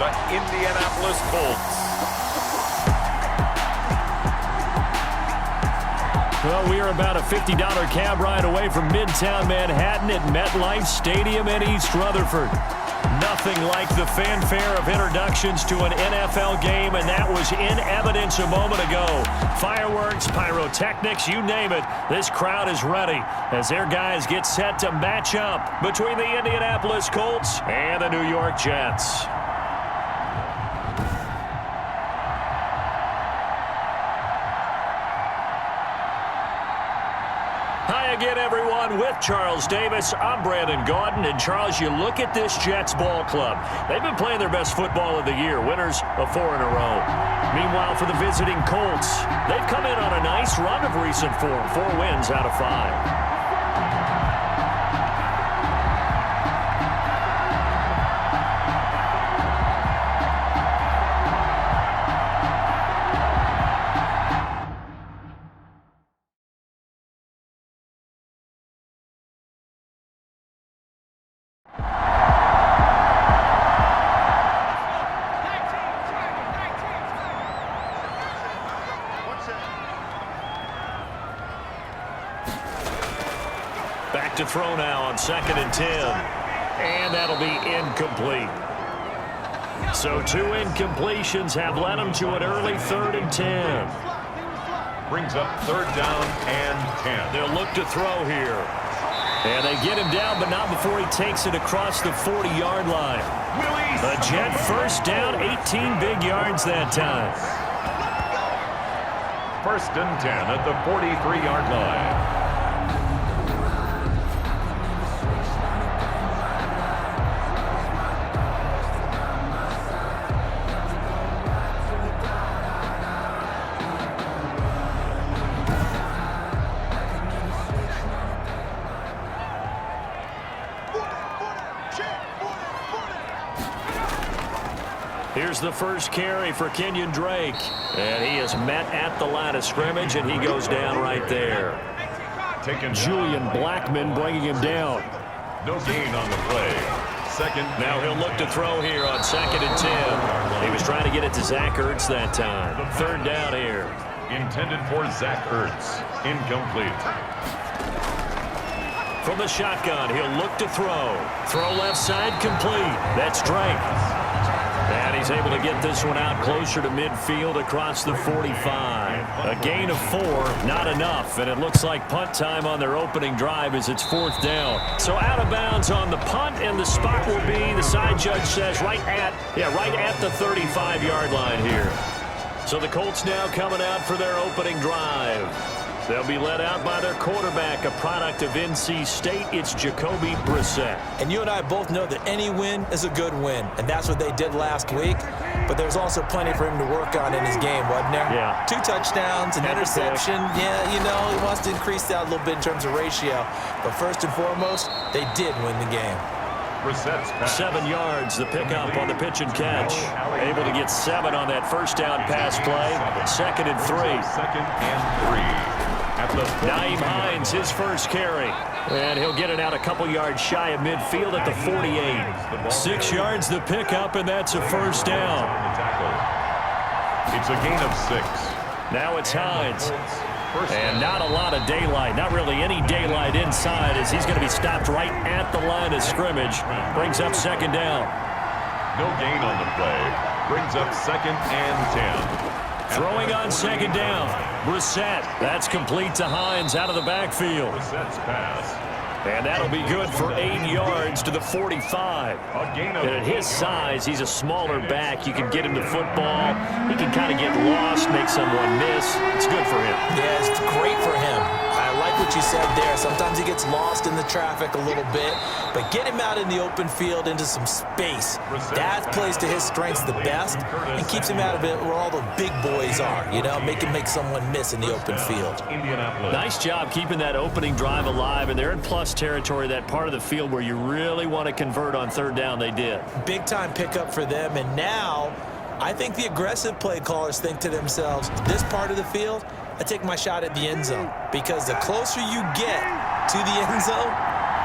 the Indianapolis Colts. Well, we are about a $50 cab ride away from Midtown Manhattan at MetLife Stadium in East Rutherford. Nothing like the fanfare of introductions to an NFL game, and that was in evidence a moment ago. Fireworks, pyrotechnics, you name it. This crowd is ready as their guys get set to match up between the Indianapolis Colts and the New York Jets. Hi again, everyone. With Charles Davis, I'm Brandon Gaudin. And, Charles, you look at this Jets ball club. They've been playing their best football of the year, winners of 4 in a row. Meanwhile, for the visiting Colts, they've come in on a nice run of recent form, 4 wins out of 5. Back to throw now on 2nd and 10. And that'll be incomplete. So 2 incompletions have led them to an early 3rd and 10. Brings up 3rd down and 10. They'll look to throw here. And they get him down, but not before he takes it across the 40-yard line. A Jet first down, 18 big yards that time. 1st and 10 at the 43-yard line. Here's the first carry for Kenyon Drake. And he is met at the line of scrimmage, and he goes down right there. Julian Blackmon bringing him down. No gain on the play. Second. Now he'll look to throw here on 2nd and 10. He was trying to get it to Zach Ertz that time. 3rd down here. Intended for Zach Ertz. Incomplete. From the shotgun, he'll look to throw. Throw left side, complete. That's Drake. And he's able to get this one out closer to midfield across the 45. A gain of 4, not enough. And it looks like punt time on their opening drive as it's 4th down. So out of bounds on the punt, and the spot will be, the side judge says, right at the 35-yard line here. So the Colts now coming out for their opening drive. They'll be led out by their quarterback, a product of NC State. It's Jacoby Brissett. And you and I both know that any win is a good win, and that's what they did last week. But there's also plenty for him to work on in his game, wasn't there? Yeah. 2 touchdowns, an interception. Yeah, you know, he wants to increase that a little bit in terms of ratio. But first and foremost, they did win the game. 7 yards, the pickup on the pitch and catch. Able to get 7 on that first down pass play. 2nd and 3. 2nd and 3. Naeem Hines, his first carry. And he'll get it out a couple yards shy of midfield at the 48. 6 yards the pickup, and that's a first down. It's a gain of 6. Now it's Hines. And not a lot of daylight, not really any daylight inside, as he's going to be stopped right at the line of scrimmage. Brings up 2nd down. No gain on the play. Brings up 2nd and 10. Throwing on 2nd down. Brissett. That's complete to Hines out of the backfield. Brissett's pass. And that'll be good for 8 yards to the 45. And at his size, he's a smaller back. You can get him the football. He can kind of get lost, make someone miss. It's good for him. Yeah, it's great for him. I like what you said there. Sometimes he gets lost in the traffic a little bit, but get him out in the open field into some space. That plays to his strengths the best and keeps him out of it where all the big boys are, you know, make someone miss in the open field. Nice job keeping that opening drive alive, and they're in plus territory, that part of the field where you really want to convert on 3rd down. They did. Big time pickup for them, and now I think the aggressive play callers think to themselves, this part of the field, I take my shot at the end zone, because the closer you get to the end zone,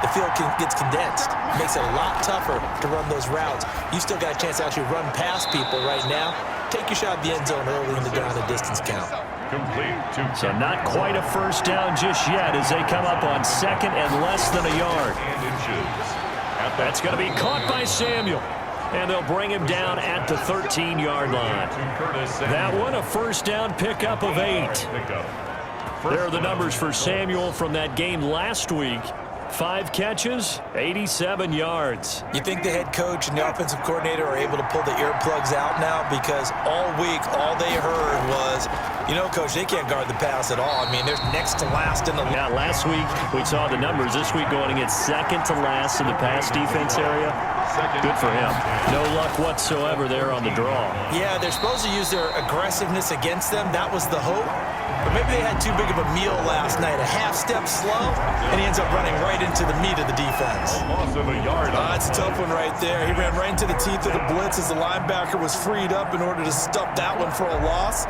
the field gets condensed. It makes it a lot tougher to run those routes. You still got a chance to actually run past people right now. Take your shot at the end zone early in the down and distance count. So not quite a first down just yet as they come up on second and less than a yard. That's going to be caught by Samuel. And they'll bring him down at the 13-yard line. That one, a first down pickup of 8. There are the numbers for Samuel from that game last week. 5 catches, 87 yards. You think the head coach and the offensive coordinator are able to pull the earplugs out now? Because all week, all they heard was, you know, Coach, they can't guard the pass at all. I mean, they're next to last in the league. Yeah, last week we saw the numbers. This week going against second to last in the pass defense area. Good for him. No luck whatsoever there on the draw. Yeah, they're supposed to use their aggressiveness against them. That was the hope. But maybe they had too big of a meal last night. A half step slow, and he ends up running right into the meat of the defense. That's a tough one right there. He ran right into the teeth of the blitz as the linebacker was freed up in order to stop that one for a loss.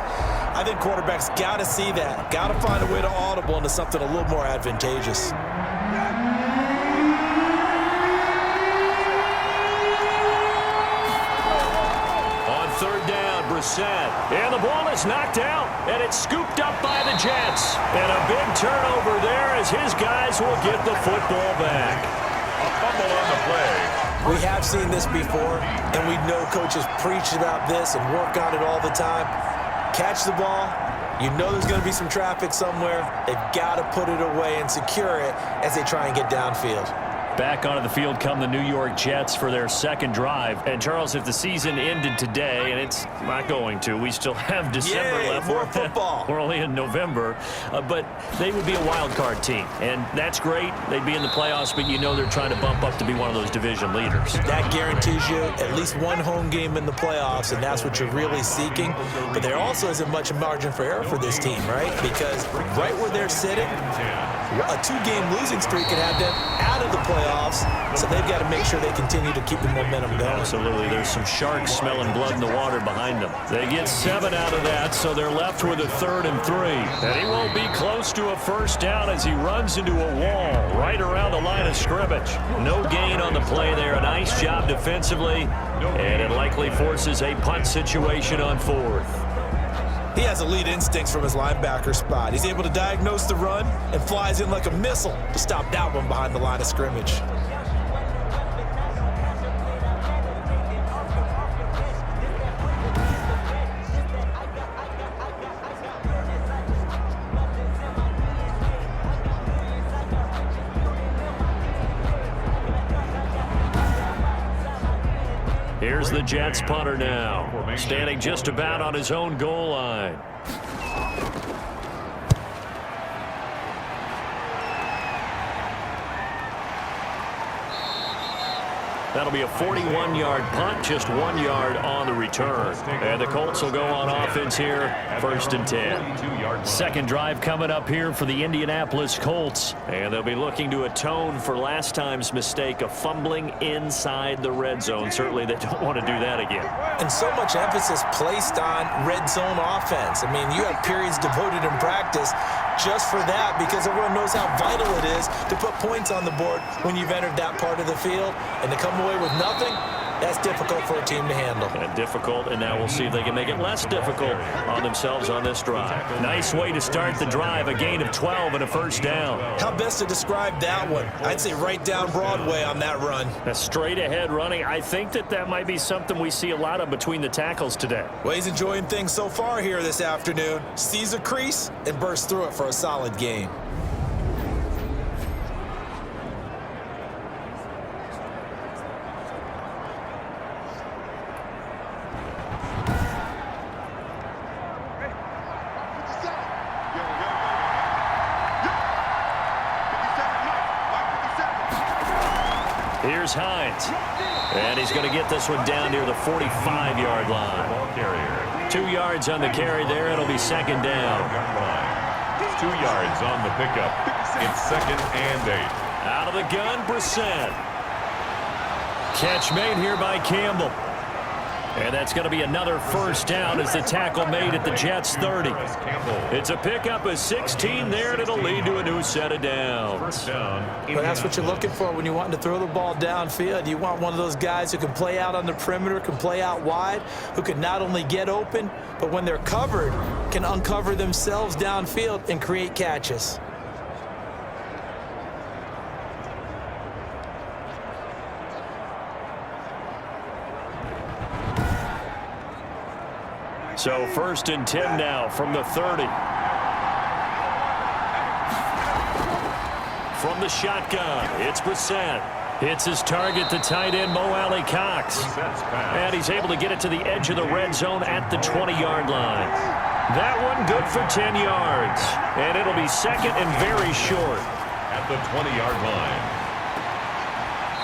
I think quarterbacks got to see that. Got to find a way to audible into something a little more advantageous. And the ball is knocked out, and it's scooped up by the Jets. And a big turnover there as his guys will get the football back. A fumble on the play. We have seen this before, and we know coaches preach about this and work on it all the time. Catch the ball. You know there's going to be some traffic somewhere. They've got to put it away and secure it as they try and get downfield. Back onto the field come the New York Jets for their second drive. And, Charles, if the season ended today, and it's not going to, we still have December left. More football. We're only in November. But they would be a wild card team. And that's great. They'd be in the playoffs, but you know they're trying to bump up to be one of those division leaders. That guarantees you at least one home game in the playoffs, and that's what you're really seeking. But there also isn't much margin for error for this team, right? Because right where they're sitting, a 2-game losing streak could have them out of the playoffs, so they've got to make sure they continue to keep the momentum going. Absolutely. There's some sharks smelling blood in the water behind them. They get 7 out of that, so they're left with a 3rd and 3. And he won't be close to a first down as he runs into a wall right around the line of scrimmage. No gain on the play there. A nice job defensively, and it likely forces a punt situation on 4th. He has elite instincts from his linebacker spot. He's able to diagnose the run and flies in like a missile to stop that one behind the line of scrimmage. Here's the Jets punter now, standing just about on his own goal line. That'll be a 41-yard punt, just 1 yard on the return. And the Colts will go on offense here, 1st and 10. Second drive coming up here for the Indianapolis Colts. And they'll be looking to atone for last time's mistake of fumbling inside the red zone. Certainly they don't want to do that again. And so much emphasis placed on red zone offense. I mean, you have periods devoted in practice just for that because everyone knows how vital it is to put points on the board when you've entered that part of the field. And to come away with nothing, that's difficult for a team to handle. And difficult, and now we'll see if they can make it less difficult on themselves on this drive. Nice way to start the drive, a gain of 12 and a first down. How best to describe that one? I'd say right down Broadway on that run. A straight ahead running. I think that might be something we see a lot of between the tackles today. Well, he's enjoying things so far here this afternoon. Sees a crease and bursts through it for a solid gain. Here's Hines. And he's going to get this one down near the 45-yard line. 2 yards on the carry there. It'll be 2nd down. 2 yards on the pickup. It's 2nd and 8. Out of the gun, Brissett. Catch made here by Campbell. And that's going to be another first down as the tackle made at the Jets' 30. It's a pickup of 16 there, and it'll lead to a new set of downs. Well, that's what you're looking for when you want to throw the ball downfield. You want one of those guys who can play out on the perimeter, can play out wide, who can not only get open, but when they're covered, can uncover themselves downfield and create catches. So 1st and 10 now from the 30. From the shotgun, it's Brissett. Hits his target, the tight end, Mo Alley Cox. And he's able to get it to the edge of the red zone at the 20-yard line. That one good for 10 yards. And it'll be second and very short. At the 20-yard line.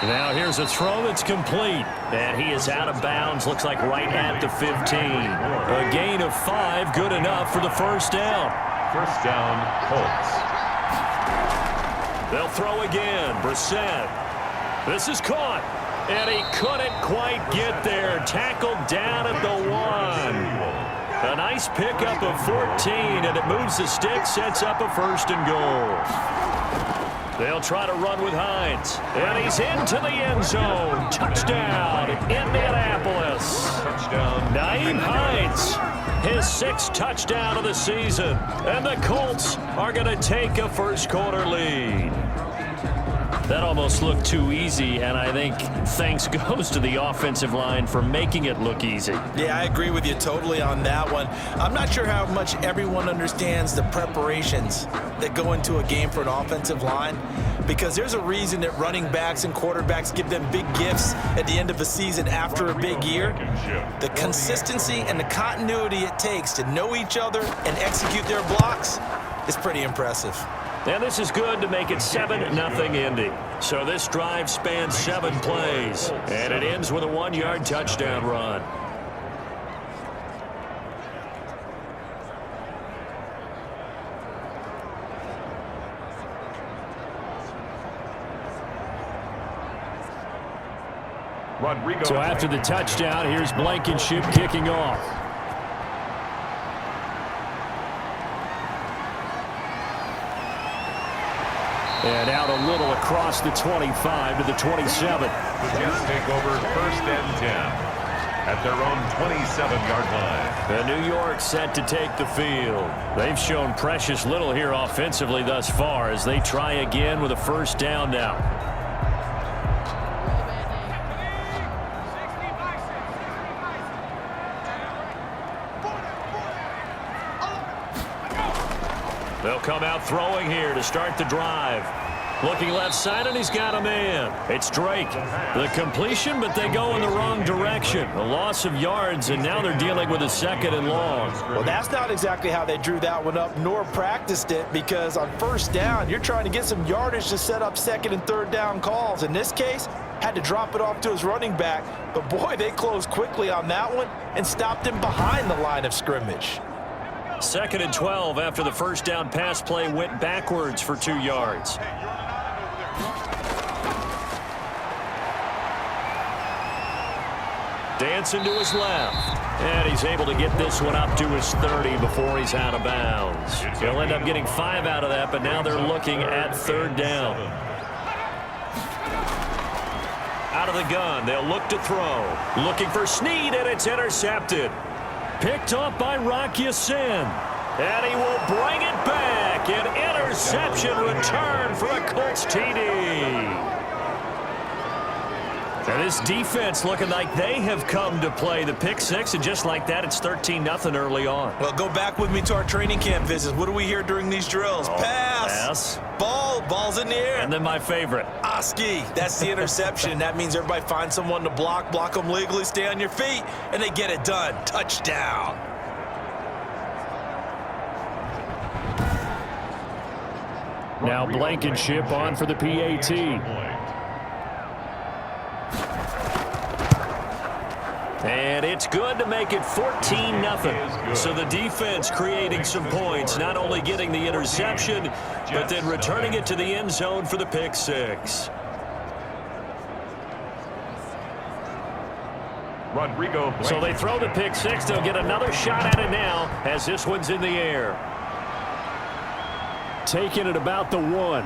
Now here's a throw that's complete. And he is out of bounds, looks like right at the 15. A gain of 5, good enough for the first down. First down, Colts. They'll throw again. Brissett. This is caught. And he couldn't quite get there. Tackled down at the 1. A nice pickup of 14, and it moves the stick, sets up a 1st and goal. They'll try to run with Hines. And he's into the end zone. Touchdown, Indianapolis. Touchdown. Nyheim Hines, his 6th touchdown of the season. And the Colts are going to take a first-quarter lead. That almost looked too easy, and I think thanks goes to the offensive line for making it look easy. Yeah, I agree with you totally on that one. I'm not sure how much everyone understands the preparations that go into a game for an offensive line, because there's a reason that running backs and quarterbacks give them big gifts at the end of a season after a big year. The consistency and the continuity it takes to know each other and execute their blocks is pretty impressive. And this is good to make it 7-0 Indy. So this drive spans 7 plays, and it ends with a 1-yard touchdown run. Rodrigo. So after the touchdown, here's Blankenship kicking off. And out a little across the 25 to the 27. The Jets take over 1st and 10 at their own 27-yard line. And New York set to take the field. They've shown precious little here offensively thus far as they try again with a first down now. They'll come out throwing here to start the drive. Looking left side, and he's got a man. It's Drake. The completion, but they go in the wrong direction. A loss of yards, and now they're dealing with a 2nd and long. Well, that's not exactly how they drew that one up, nor practiced it, because on first down, you're trying to get some yardage to set up 2nd and 3rd down calls. In this case, had to drop it off to his running back. But, boy, they closed quickly on that one and stopped him behind the line of scrimmage. 2nd and 12 after the first down pass play went backwards for 2 yards. Dancing to his left. And he's able to get this one up to his 30 before he's out of bounds. He'll end up getting 5 out of that, but now they're looking at 3rd down. Out of the gun, they'll look to throw. Looking for Snead, and it's intercepted. Picked up by Rock Ya-Sin. And he will bring it back. An interception return for a Colts TD. And this defense looking like they have come to play. The pick 6, and just like that, it's 13-0 early on. Well, go back with me to our training camp visits. What do we hear during these drills? Pass. Ball's in the air. And then my favorite. Oski, that's the interception. That means everybody finds someone to block them legally, stay on your feet, and they get it done. Touchdown. Now Blankenship on for the PAT. And it's good to make it 14-0. So the defense creating some points, not only getting the interception, but then returning it to the end zone for the pick 6. Rodrigo. So they throw the pick six. They'll get another shot at it now as this one's in the air. Taking it about the 1.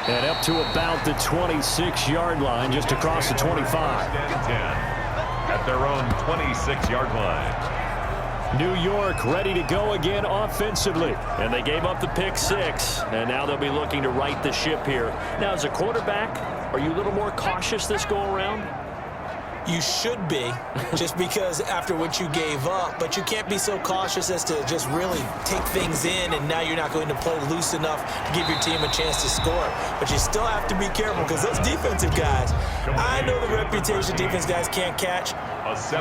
And up to about the 26-yard line, just across the 25. At their own 26-yard line. New York ready to go again offensively. And they gave up the pick six. And now they'll be looking to right the ship here. Now, as a quarterback, are you a little more cautious this go-around? You should be, just because after what you gave up, but you can't be so cautious as to just really take things in, and now you're not going to play loose enough to give your team a chance to score. But you still have to be careful because those defensive guys, I know the reputation defense guys can't catch.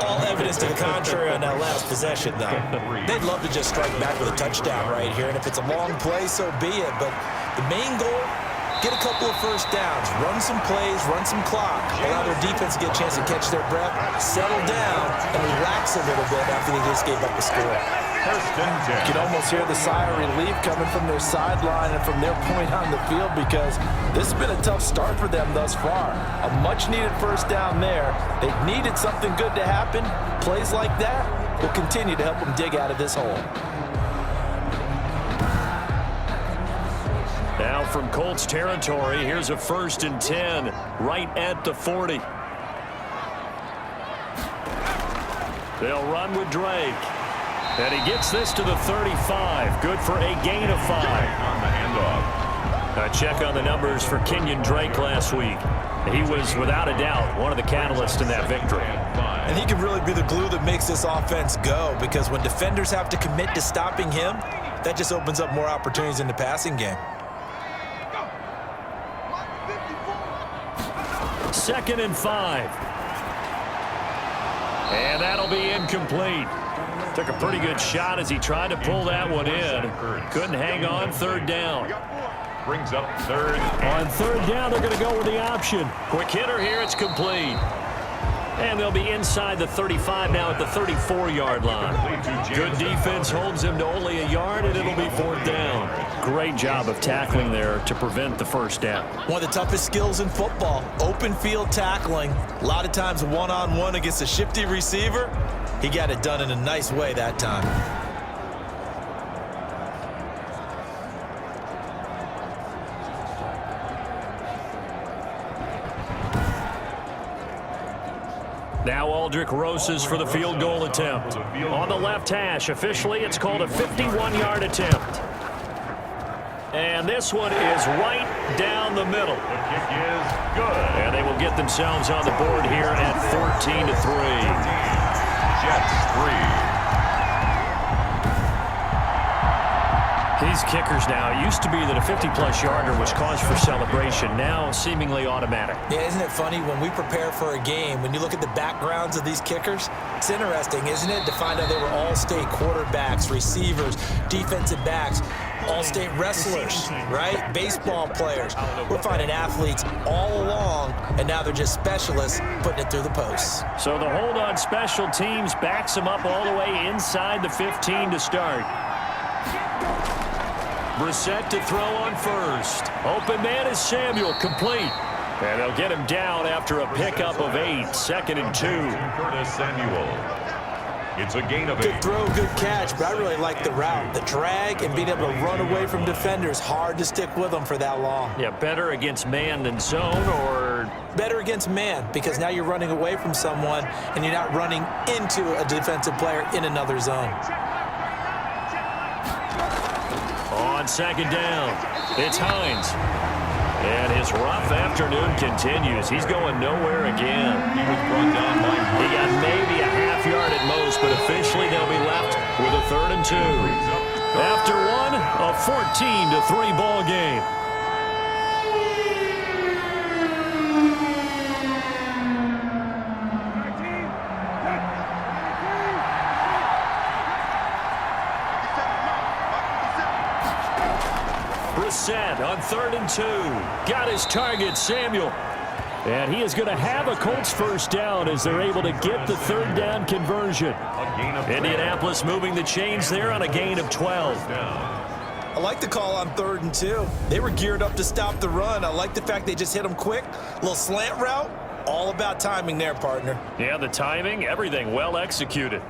All evidence to the contrary on that last possession, though. They'd love to just strike back with a touchdown right here, and if it's a long play, so be it. But the main goal, get a couple of first downs, run some plays, run some clock, allow their defense to get a chance to catch their breath, settle down, and relax a little bit after they just gave up a score. You can almost hear the sigh of relief coming from their sideline and from their point on the field because this has been a tough start for them thus far. A much-needed first down there. They needed something good to happen. Plays like that will continue to help them dig out of this hole. Now from Colts territory, here's a 1st and 10 right at the 40. They'll run with Drake. And he gets this to the 35. Good for a gain of 5. On the handoff. A check on the numbers for Kenyon Drake last week. He was, without a doubt, one of the catalysts in that victory. And he can really be the glue that makes this offense go, because when defenders have to commit to stopping him, that just opens up more opportunities in the passing game. 2nd and 5. And that'll be incomplete. Took a pretty good shot as he tried to pull that one in. Couldn't hang on. 3rd down. Brings up 3rd. On 3rd down, they're going to go with the option. Quick hitter here. It's complete. And they'll be inside the 35 now at the 34-yard line. Good defense holds them to only a yard, and it'll be 4th down. Great job of tackling there to prevent the first down. One of the toughest skills in football, open field tackling. A lot of times one-on-one against a shifty receiver. He got it done in a nice way that time. Now Aldrich Rosas for the field goal attempt. On the left hash, officially it's called a 51-yard attempt. And this one is right down the middle. The kick is good. And they will get themselves on the board here at 14-3. Jets 3. These kickers now, it used to be that a 50-plus yarder was cause for celebration, now seemingly automatic. Yeah, isn't it funny when we prepare for a game, when you look at the backgrounds of these kickers, it's interesting, isn't it, to find out they were all-state quarterbacks, receivers, defensive backs, all-state wrestlers, right? Baseball players. We're finding athletes all along, and now they're just specialists putting it through the posts. So the hold on special teams backs them up all the way inside the 15 to start. Brissett to throw on first. Open man is Samuel, complete. And they'll get him down after a pickup of 8. 2nd and 2. Curtis Samuel. It's a gain of 8. Good throw, good catch, but I really like the route. The drag and being able to run away from defenders. Hard to stick with them for that long. Yeah, better against man than zone, or better against man, because now you're running away from someone and you're not running into a defensive player in another zone. On 2nd down, it's Hines. And his rough afternoon continues. He's going nowhere again. He was brought down by He got maybe a half yard at most, but officially they'll be left with a 3rd and 2. After one, a 14-3 ball game. Brissett on 3rd and 2. Got his target, Samuel. And he is going to have a Colts first down as they're able to get the 3rd down conversion. Indianapolis moving the chains there on a gain of 12. I like the call on 3rd and 2. They were geared up to stop the run. I like the fact they just hit them quick. A little slant route. All about timing there, partner. Yeah, the timing, everything well executed.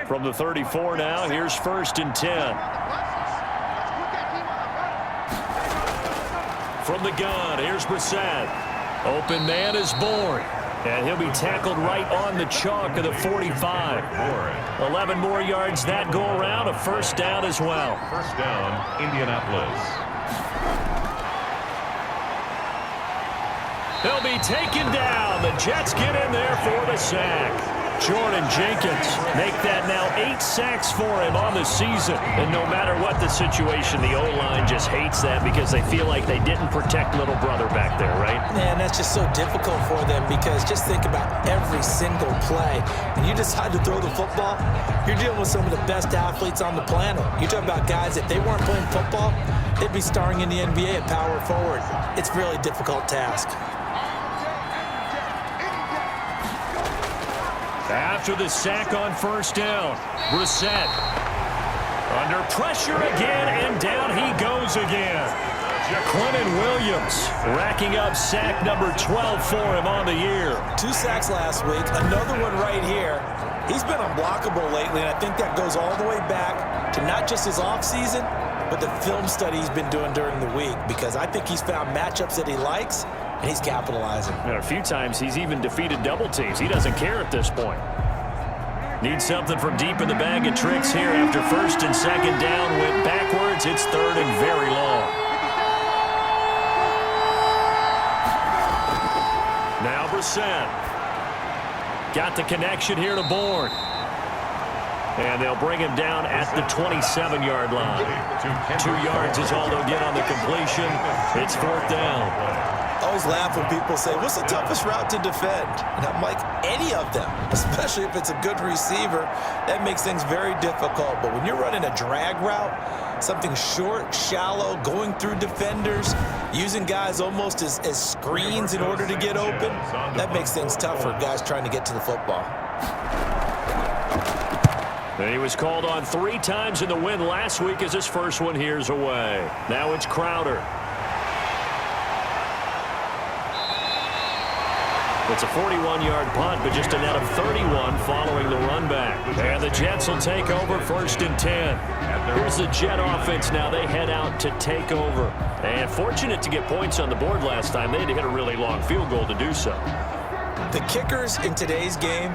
From the 34 now, here's 1st and 10. From the gun, here's Brissett. Open man is Bourne. And he'll be tackled right on the chalk of the 45. 11 more yards that go around, a 1st down as well. 1st down, Indianapolis. He'll be taken down. The Jets get in there for the sack. Jordan Jenkins make that now 8 sacks for him on the season. And no matter what the situation, the O-line just hates that because they feel like they didn't protect little brother back there, right? Man, that's just so difficult for them because just think about every single play. When you decide to throw the football, you're dealing with some of the best athletes on the planet. You talk about guys, if they weren't playing football, they'd be starring in the NBA at power forward. It's a really difficult task. After the sack on 1st down, Brissett under pressure again, and down he goes again. Quentin Williams racking up sack number 12 for him on the year. 2 sacks last week, another one right here. He's been unblockable lately, and I think that goes all the way back to not just his offseason, but the film study he's been doing during the week, because I think he's found matchups that he likes, and he's capitalizing. And a few times he's even defeated double teams. He doesn't care at this point. Needs something from deep in the bag of tricks here after 1st and 2nd down. Went backwards. It's 3rd and very long. Now Brissett. Got the connection here to Bourne. And they'll bring him down at the 27-yard line. 2 yards is all they'll get on the completion. It's 4th down. I always laugh when people say, what's the toughest route to defend? And I'm like, any of them, especially if it's a good receiver. That makes things very difficult. But when you're running a drag route, something short, shallow, going through defenders, using guys almost as screens in order to get open, that makes things tough for guys trying to get to the football. And he was called on 3 times in the win last week as his first one here's away. Now it's Crowder. It's a 41-yard punt, but just a net of 31 following the run back. And the Jets will take over 1st and 10. Here's the Jet offense now. They head out to take over. And fortunate to get points on the board last time. They had to hit a really long field goal to do so. The kickers in today's game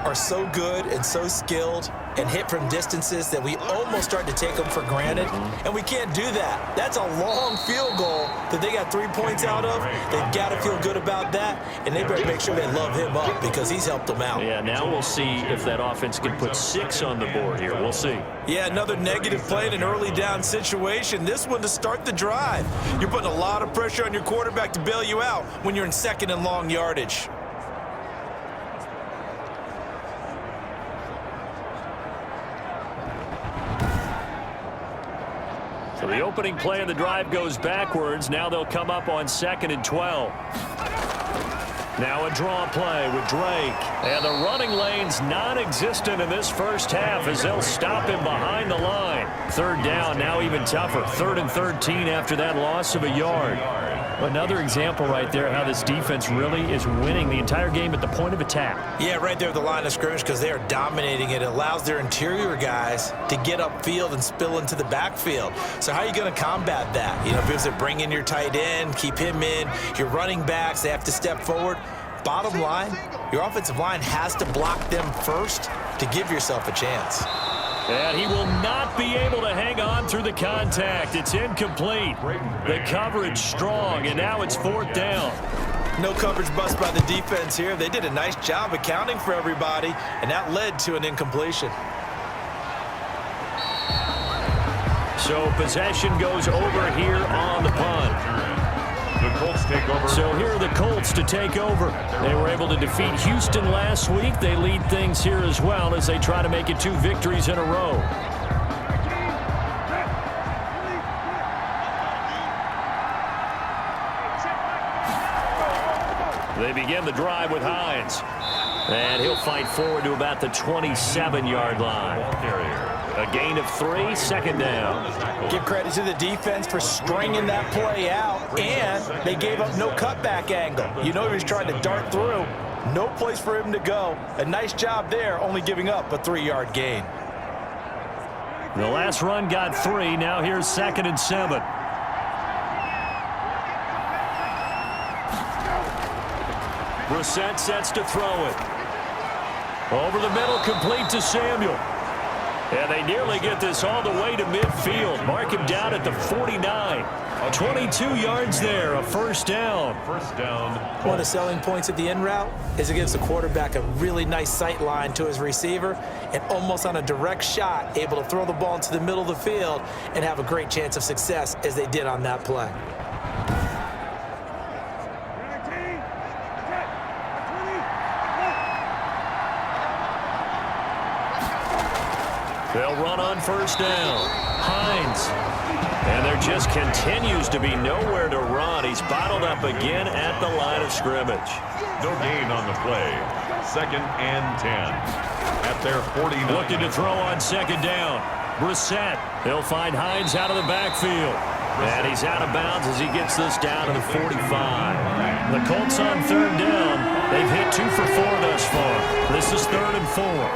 are so good and so skilled and hit from distances that we almost start to take them for granted, and we can't do that. That's a long field goal that they got 3 points out of. They've got to feel good about that, and they better make sure they love him up because he's helped them out. Yeah, now we'll see if that offense can put 6 on the board here. We'll see. Yeah, another negative play in an early down situation. This one to start the drive. You're putting a lot of pressure on your quarterback to bail you out when you're in 2nd and long yardage. So the opening play of the drive goes backwards. Now they'll come up on 2nd and 12. Now a draw play with Drake. And the running lane's non-existent in this first half as they'll stop him behind the line. 3rd down, now even tougher. 3rd and 13 after that loss of a yard. Another example right there how this defense really is winning the entire game at the point of attack. Yeah, right there at the line of scrimmage because they are dominating it. It allows their interior guys to get upfield and spill into the backfield. So how are you going to combat that? You know, because they bring in your tight end, keep him in, your running backs, they have to step forward. Bottom line, your offensive line has to block them first to give yourself a chance. And he will not be able to hang on through the contact. It's incomplete. The coverage strong, and now it's 4th down. No coverage bust by the defense here. They did a nice job accounting for everybody, and that led to an incompletion. So possession goes over here on the punt. The Colts take over. So here are the Colts to take over. They were able to defeat Houston last week. They lead things here as well as they try to make it 2 victories in a row. They begin the drive with Hines. And he'll fight forward to about the 27-yard line. A gain of 3, 2nd down. Give credit to the defense for stringing that play out, and they gave up no cutback angle. You know he was trying to dart through. No place for him to go. A nice job there, only giving up a 3-yard gain. The last run got 3. Now here's 2nd and 7. Brissett sets to throw it. Over the middle, complete to Samuel. And they nearly get this all the way to midfield. Mark him down at the 49. 22 yards there, a 1st down. One of the selling points of the in route is it gives the quarterback a really nice sight line to his receiver and almost on a direct shot able to throw the ball into the middle of the field and have a great chance of success as they did on that play. They'll run on 1st down. Hines. And there just continues to be nowhere to run. He's bottled up again at the line of scrimmage. No gain on the play. 2nd and 10. At their 49. Looking to throw on 2nd down. Brissett. They'll find Hines out of the backfield. And he's out of bounds as he gets this down to the 45. The Colts on 3rd down. They've hit 2 for 4 thus far. This is 3rd and 4.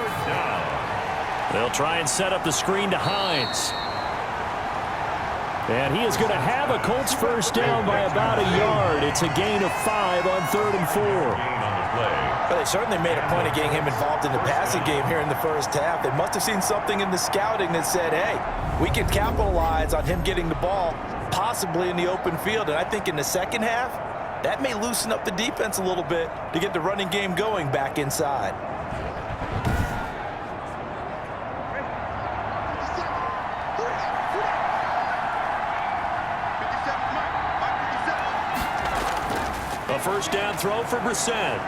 They'll try and set up the screen to Hines. And he is going to have a Colts 1st down by about a yard. It's a gain of 5 on 3rd and 4. But they certainly made a point of getting him involved in the passing game here in the 1st half. They must have seen something in the scouting that said, hey, we can capitalize on him getting the ball possibly in the open field. And I think in the 2nd half, that may loosen up the defense a little bit to get the running game going back inside. A 1st down throw for Brissett.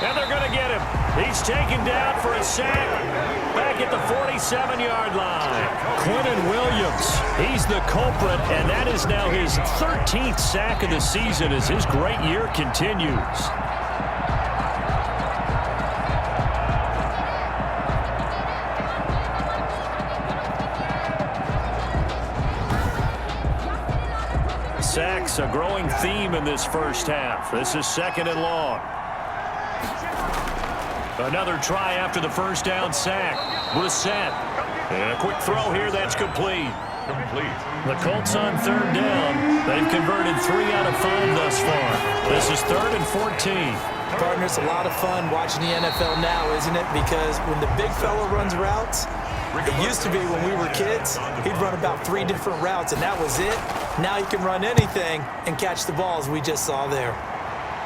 And they're going to get him. He's taken down for a sack back at the 47-yard line. Quentin Williams, he's the culprit, and that is now his 13th sack of the season as his great year continues. Sacks, a growing theme in this 1st half. This is 2nd and long. Another try after the 1st down sack. Brissett. And a quick throw here that's complete. The Colts on 3rd down. They've converted 3 out of 5 thus far. This is 3rd and 14. Partner, it's a lot of fun watching the NFL now, isn't it? Because when the big fella runs routes, it used to be when we were kids, he'd run about 3 different routes, and that was it. Now he can run anything and catch the ball, as we just saw there.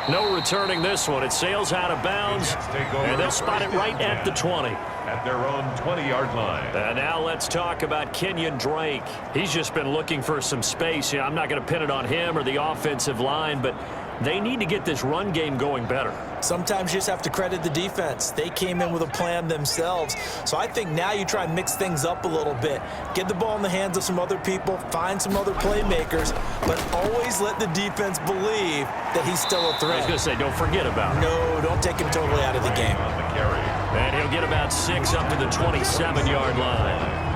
No returning this one. It sails out of bounds, and they'll spot it right at the 20. At their own 20-yard line. And now let's talk about Kenyon Drake. He's just been looking for some space. I'm not going to pin it on him or the offensive line, but they need to get this run game going better. Sometimes you just have to credit the defense. They came in with a plan themselves. So I think now you try and mix things up a little bit. Get the ball in the hands of some other people, find some other playmakers, but always let the defense believe that he's still a threat. I was going to say, don't forget about him. No, don't take him totally out of the game. On the carry. And he'll get about 6 up to the 27-yard line.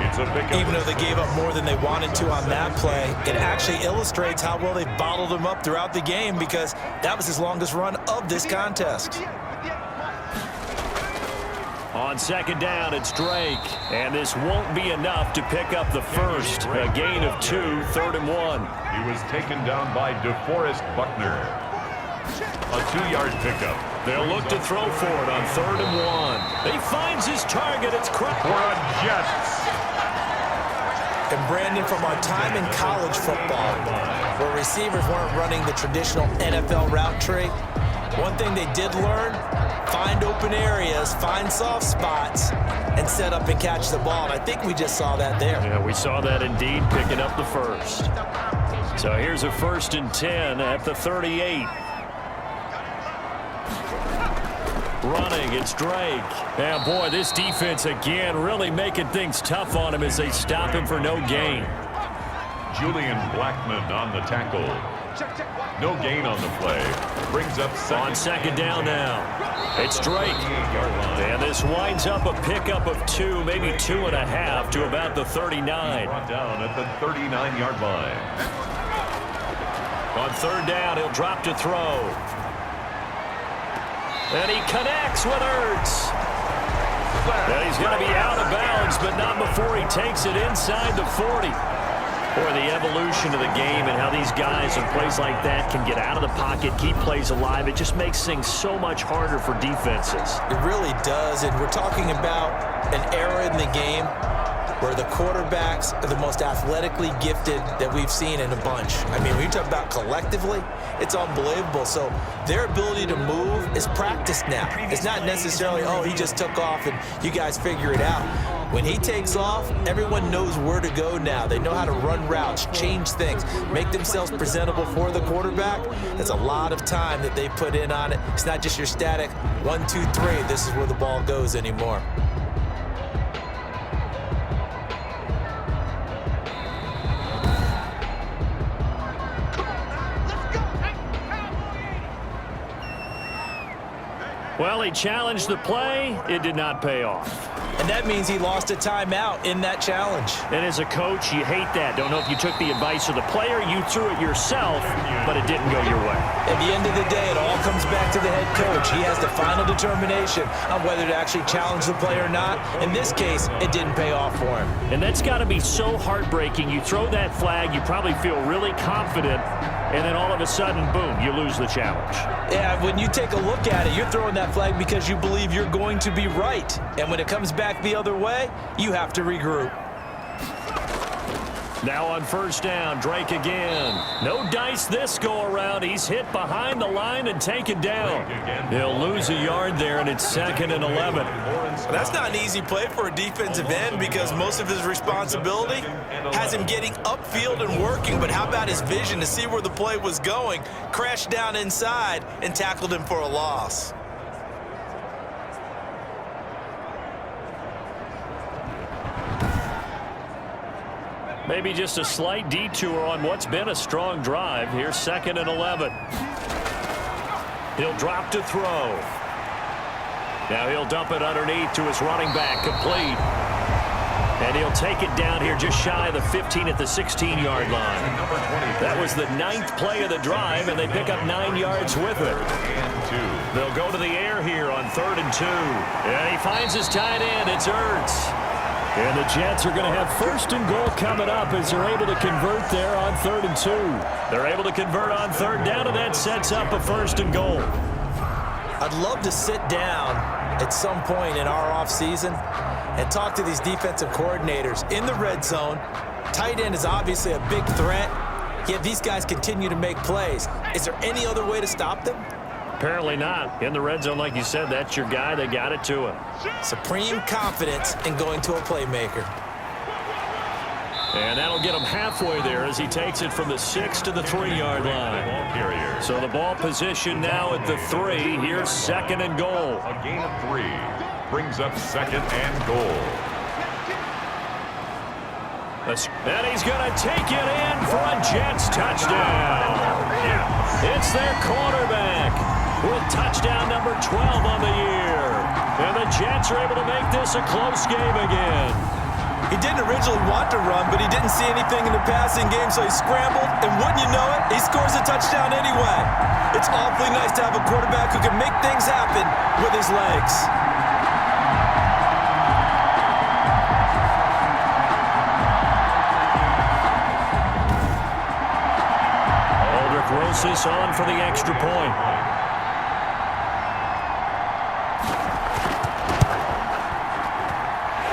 It's a big Even though they gave up more than they wanted to on that play, it actually illustrates how well they bottled him up throughout the game, because that was his longest run of this contest. On 2nd down, it's Drake. And this won't be enough to pick up the first. A gain of 2, 3rd and 1. He was taken down by DeForest Buckner. A 2-yard pickup. They'll look to throw for it on 3rd and 1. He finds his target. It's cracked. For a Jets. And Brandon, from our time in college football, where receivers weren't running the traditional NFL route tree, one thing they did learn, find open areas, find soft spots, and set up and catch the ball. And I think we just saw that there. Yeah, we saw that indeed, picking up the first. So here's a 1st and 10 at the 38. Running, it's Drake. And boy, this defense again really making things tough on him as they stop him for no gain. Julian Blackman on the tackle. No gain on the play. Brings up On second down now. It's Drake. And this winds up a pickup of 2, maybe 2.5 to about the 39. Brought down at the 39-yard line. On third down, he'll drop to throw. And he connects with Ertz. And he's going to be out of bounds, but not before he takes it inside the 40. Boy, the evolution of the game and how these guys in plays like that can get out of the pocket, keep plays alive, it just makes things so much harder for defenses. It really does, and we're talking about an era in the game where the quarterbacks are the most athletically gifted that we've seen in a bunch. I mean, when you talk about collectively, it's unbelievable. So their ability to move is practiced now. It's not necessarily, oh, he just took off and you guys figure it out. When he takes off, everyone knows where to go now. They know how to run routes, change things, make themselves presentable for the quarterback. That's a lot of time that they put in on it. It's not just your static 1, 2, 3, this is where the ball goes anymore. Well, he challenged the play. It did not pay off. And that means he lost a timeout in that challenge. And as a coach, you hate that. Don't know if you took the advice of the player, you threw it yourself, but it didn't go your way. At the end of the day, it all comes back to the head coach. He has the final determination on whether to actually challenge the play or not. In this case, it didn't pay off for him. And that's got to be so heartbreaking. You throw that flag, you probably feel really confident, and then all of a sudden, boom, you lose the challenge. Yeah, when you take a look at it, you're throwing that flag because you believe you're going to be right. And when it comes back the other way, you have to regroup. Now on first down, Drake again. No dice this go-around. He's hit behind the line and taken down. He'll lose a yard there, and it's 2nd and 11. Well, that's not an easy play for a defensive end because most of his responsibility has him getting upfield and working. But how about his vision to see where the play was going, crashed down inside, and tackled him for a loss? Maybe just a slight detour on what's been a strong drive. Here's 2nd and 11. He'll drop to throw. Now he'll dump it underneath to his running back, complete. And he'll take it down here just shy of the 15 at the 16-yard line. That was the 9th play of the drive, and they pick up 9 yards with it. They'll go to the air here on 3rd and 2. And he finds his tight end. It's Ertz. And the Jets are going to have 1st and goal coming up as they're able to convert there on 3rd and 2. They're able to convert on 3rd down, and that sets up a 1st and goal. I'd love to sit down at some point in our offseason and talk to these defensive coordinators in the red zone. Tight end is obviously a big threat, yet these guys continue to make plays. Is there any other way to stop them? Apparently not. In the red zone, like you said, that's your guy. They got it to him. Supreme confidence in going to a playmaker. And that'll get him halfway there as he takes it from the 6 to the 3-yard line. So the ball position now at the 3. Here's 2nd and goal. A gain of 3 brings up 2nd and goal. And he's going to take it in for a Jets touchdown. It's their quarterback with touchdown number 12 on the year. And the Jets are able to make this a close game again. He didn't originally want to run, but he didn't see anything in the passing game, so he scrambled, and wouldn't you know it, he scores a touchdown anyway. It's awfully nice to have a quarterback who can make things happen with his legs. Rosas on for the extra point.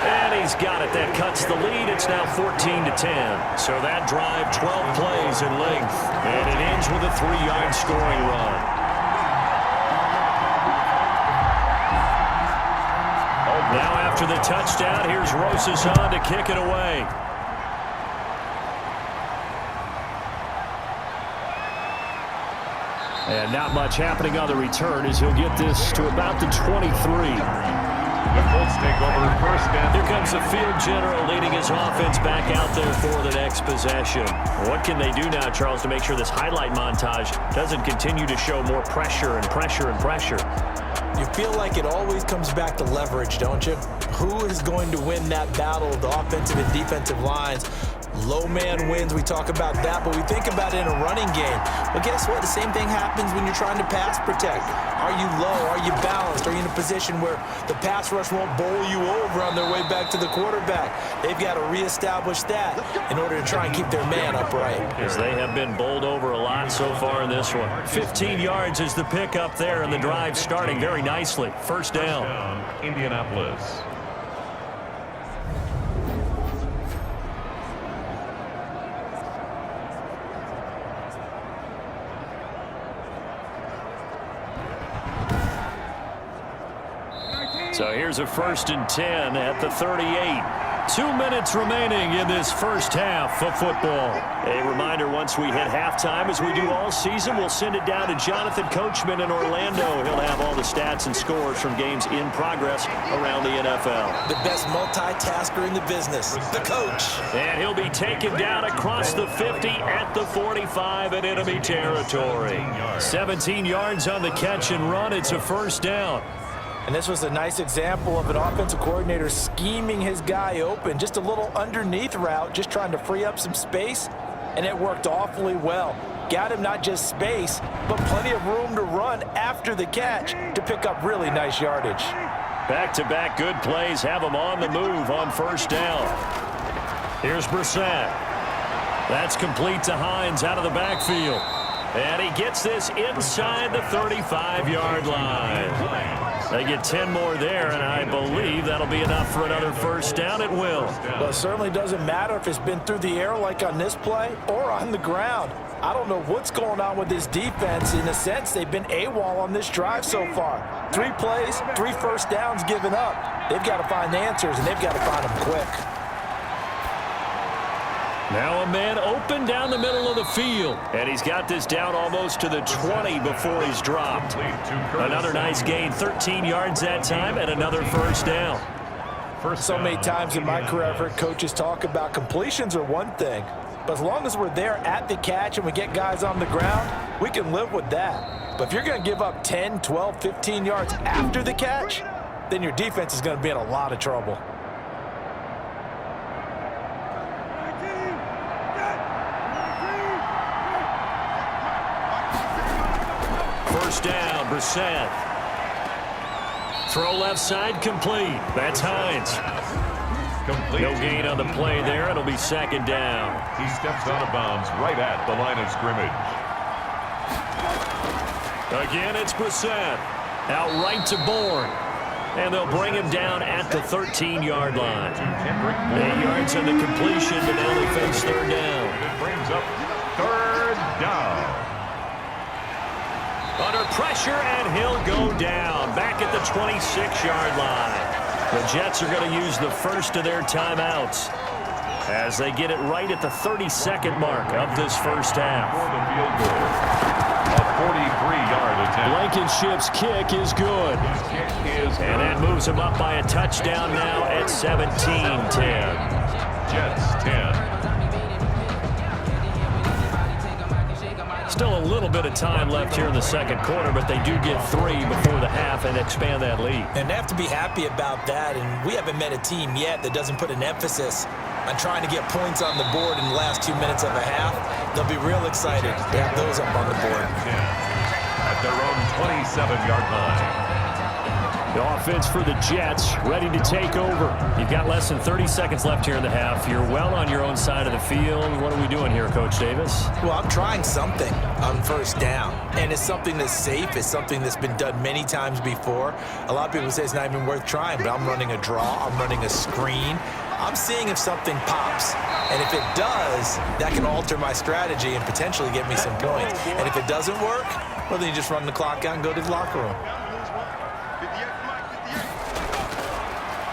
And he's got it. That cuts the lead. It's now 14-10. So that drive, 12 plays in length. And it ends with a 3-yard scoring run. Now after the touchdown, here's Rosas on to kick it away. And not much happening on the return as he'll get this to about the 23. The Colts take over first and Here comes the field general leading his offense back out there for the next possession. What can they do now, Charles, to make sure this highlight montage doesn't continue to show more pressure and pressure and pressure? You feel like it always comes back to leverage, don't you? Who is going to win that battle of the offensive and defensive lines? Low man wins. We talk about that, but we think about it in a running game. Well, guess what? The same thing happens when you're trying to pass protect. Are you low? Are you balanced? Are you in a position where the pass rush won't bowl you over on their way back to the quarterback? They've got to reestablish that in order to try and keep their man upright. As they have been bowled over a lot so far in this one. 15 yards is the pickup there, and the drive starting very nicely. First down. Indianapolis. So here's a 1st and 10 at the 38. 2 minutes remaining in this first half of football. A reminder, once we hit halftime, as we do all season, we'll send it down to Jonathan Coachman in Orlando. He'll have all the stats and scores from games in progress around the NFL. The best multitasker in the business, the coach. And he'll be taken down across the 50 at the 45 in enemy territory. 17 yards on the catch and run. It's a first down. And this was a nice example of an offensive coordinator scheming his guy open. Just a little underneath route, just trying to free up some space, and it worked awfully well. Got him not just space, but plenty of room to run after the catch to pick up really nice yardage. Back-to-back good plays have him on the move on first down. Here's Brissett. That's complete to Hines out of the backfield. And he gets this inside the 35-yard line. They get 10 more there, and I believe that'll be enough for another first down. It will. Well, it certainly doesn't matter if it's been through the air like on this play or on the ground. I don't know what's going on with this defense. In a sense, they've been AWOL on this drive so far. 3 plays, 3 first downs given up. They've got to find answers, and they've got to find them quick. Now a man open down the middle of the field. And he's got this down almost to the 20 before he's dropped. Another nice gain, 13 yards that time, and another first down. So many times in my career, I've heard coaches talk about completions are one thing. But as long as we're there at the catch and we get guys on the ground, we can live with that. But if you're going to give up 10, 12, 15 yards after the catch, then your defense is going to be in a lot of trouble. First down, Brissett. Throw left side, complete. That's Hines. Complete. No gain on the play there. It'll be second down. He steps out of bounds right at the line of scrimmage. Again, it's Brissett. Out right to Bourne. And they'll bring him down at the 13-yard line. 8 yards on the completion, but now they face third down. It brings up third down. Under pressure, and he'll go down. Back at the 26-yard line. The Jets are going to use the first of their timeouts as they get it right at the 32nd mark of this first half. For the field goal. A 43-yard attempt. Blankenship's kick is good. His kick is And that moves him up by a touchdown now at 17-10. Jets 10. Still a little bit of time left here in the second quarter, but they do get 3 before the half and expand that lead. And they have to be happy about that, and we haven't met a team yet that doesn't put an emphasis on trying to get points on the board in the last 2 minutes of a half. They'll be real excited to have those up on the board. At their own 27-yard line. The offense for the Jets ready to take over. You've got less than 30 seconds left here in the half. You're well on your own side of the field. What are we doing here, Coach Davis? Well, I'm trying something on first down, and it's something that's safe. It's something that's been done many times before. A lot of people say it's not even worth trying, but I'm running a draw. I'm running a screen. I'm seeing if something pops, and if it does, that can alter my strategy and potentially get me some points. And if it doesn't work, well, then you just run the clock out and go to the locker room.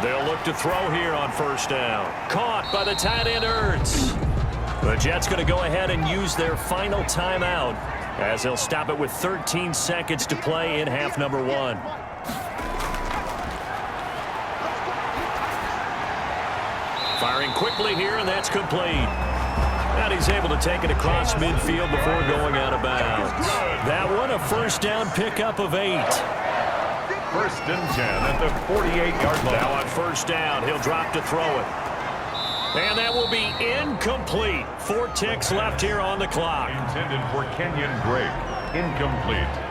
They'll look to throw here on first down. Caught by the tight end, Ertz. The Jets going to go ahead and use their final timeout as they'll stop it with 13 seconds to play in half number 1. Firing quickly here, and that's complete. And he's able to take it across midfield before going out of bounds. That one, a first down pickup of 8. First and 10 at the 48-yard line. Now on first down, he'll drop to throw it. And that will be incomplete. 4 ticks left here on the clock. Intended for Kenyon Drake. Incomplete.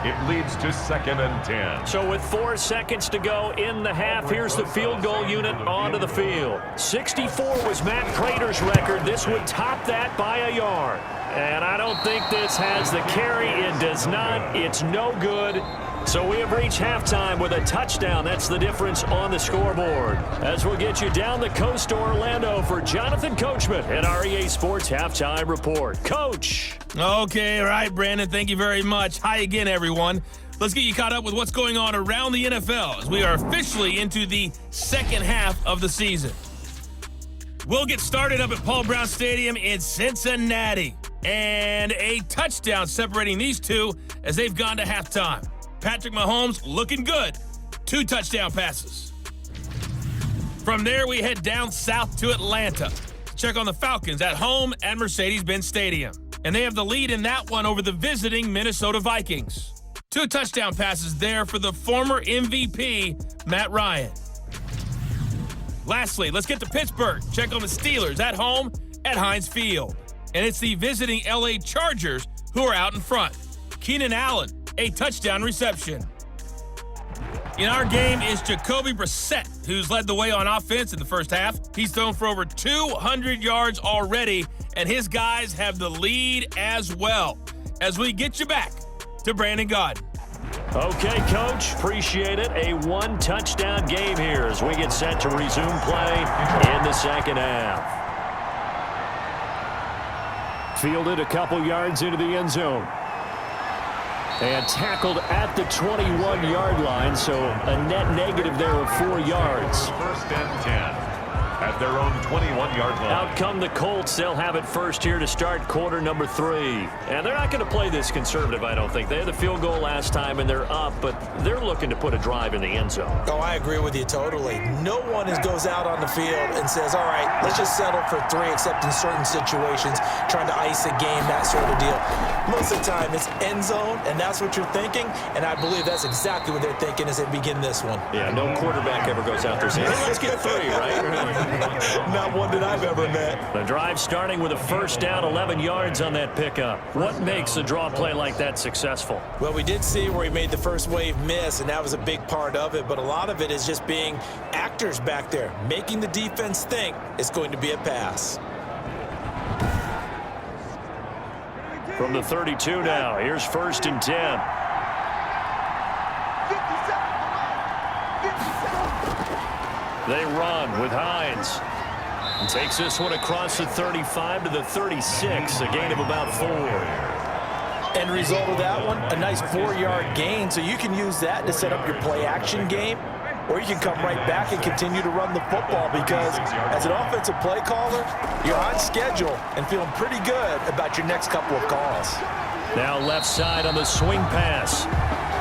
It leads to 2nd and 10. So with 4 seconds to go in the half, here's the field goal unit onto the field. 64 was Matt Prater's record. This would top that by a yard. And I don't think this has the carry. It does not. It's no good. So we have reached halftime with a touchdown. That's the difference on the scoreboard. As we'll get you down the coast to Orlando for Jonathan Coachman at our EA Sports Halftime Report. Coach. Okay, all right, Brandon, thank you very much. Hi again, everyone. Let's get you caught up with what's going on around the NFL as we are officially into the second half of the season. We'll get started up at Paul Brown Stadium in Cincinnati. And a touchdown separating these two as they've gone to halftime. Patrick Mahomes looking good. 2 touchdown passes. From there, we head down south to Atlanta. Check on the Falcons at home at Mercedes-Benz Stadium. And they have the lead in that one over the visiting Minnesota Vikings. 2 touchdown passes there for the former MVP, Matt Ryan. Lastly, let's get to Pittsburgh. Check on the Steelers at home at Heinz Field. And it's the visiting LA Chargers who are out in front. Keenan Allen, a touchdown reception. In our game is Jacoby Brissett, who's led the way on offense in the first half. He's thrown for over 200 yards already, and his guys have the lead as well. As we get you back to Brandon Gaudin. Okay, Coach, appreciate it. A 1-touchdown game here as we get set to resume play in the second half. Fielded a couple yards into the end zone. And tackled at the 21-yard line, so a net negative there of 4 yards. First and 10 at their own 21-yard line. Out come the Colts. They'll have it first here to start quarter number 3. And they're not going to play this conservative, I don't think. They had the field goal last time, and they're up, but they're looking to put a drive in the end zone. Oh, I agree with you totally. No one goes out on the field and says, all right, let's just settle for 3, except in certain situations, trying to ice a game, that sort of deal. Most of the time, it's end zone, and that's what you're thinking, and I believe that's exactly what they're thinking as they begin this one. Yeah, no quarterback ever goes out there saying, hey, let's get 3, right? Not one that I've ever met. The drive starting with a first down, 11 yards on that pickup. What makes a draw play like that successful? Well, we did see where he made the first wave miss, and that was a big part of it, but a lot of it is just being actors back there, making the defense think it's going to be a pass. From the 32 now, here's first and 10. They run with Hines. And takes this one across the 35 to the 36, a gain of about 4. End result of that one, a nice 4-yard gain, so you can use that to set up your play-action game, or you can come right back and continue to run the football because as an offensive play caller, you're on schedule and feeling pretty good about your next couple of calls. Now left side on the swing pass.